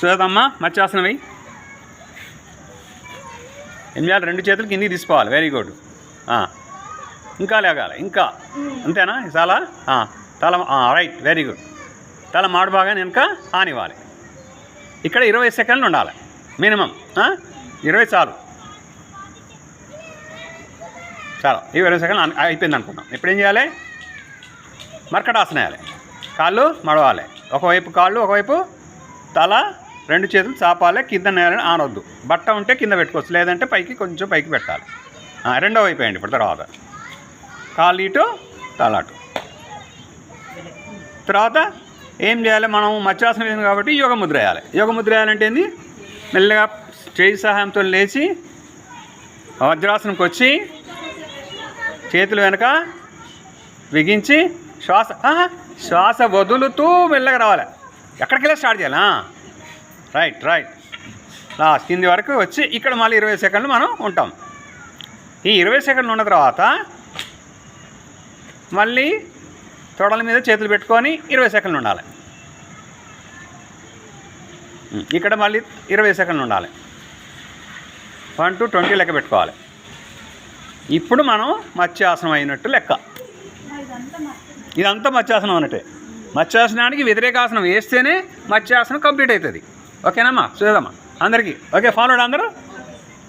సుజాతమ్మ మత్స్యాసనం వెయ్యి. ఏం చేయాలి? 2 చేతులు కిందికి తీసుకోవాలి. Very good. ఇంకా లేగాలి. ఇంకా అంతేనా? చాలా తల రైట్, వెరీ గుడ్. తల మాడు బాగా వెనక ఆనివ్వాలి. ఇక్కడ 20 సెకండ్లు ఉండాలి మినిమం. 20 చాలు. చాలా 20 సెకండ్లు అయిపోయింది అనుకుందాం. ఇప్పుడు ఏం చేయాలి? మర్కటాసనం వేయాలి. కాళ్ళు మడవాలి. ఒకవైపు కాళ్ళు, ఒకవైపు తల, 2 చేతులు చాపాలి. కింద నేలని ఆనొద్దు. బట్ట ఉంటే కింద పెట్టుకోవచ్చు, లేదంటే పైకి కొంచెం పైకి పెట్టాలి. రెండో వైపు వేయండి. ఇప్పుడు తర్వాత కాళ్ళు ఇటు, తల అటు. తర్వాత ఏం చేయాలి? మనం మత్స్యాసనం వేసాం కాబట్టి యోగ ముద్ర వేయాలి. యోగ ముద్ర వేయాలంటే ఏంది? మెల్లగా చేయి సహాయంతో లేచి వజ్రాసనంకి వచ్చి చేతులు వెనక బిగించి శ్వాస వదులుతూ మెల్లగా రావాలి. ఎక్కడికెళ్ళి స్టార్ట్ చేయాలి? రైట్. లాస్ట్ కింది వరకు వచ్చి ఇక్కడ మళ్ళీ 20 సెకండ్లు మనం ఉంటాం. ఈ 20 సెకండ్లు ఉన్న తర్వాత మళ్ళీ తొడల మీద చేతులు పెట్టుకొని 20 సెకండ్లు ఉండాలి. ఇక్కడ మళ్ళీ 20 సెకండ్లు ఉండాలి. 1 to 20 లెక్క పెట్టుకోవాలి. ఇప్పుడు మనం మత్స్యాసనం అయినట్టు లెక్క. ఇదంతా మత్స్యాసనం అన్నట్టే. మత్స్యాసనానికి వ్యతిరేకాసనం వేస్తేనే మత్స్యాసనం కంప్లీట్ అవుతుంది. ఓకేనమ్మా? చూద్దామా అందరికీ? ఓకే, ఫాలో అందరూ.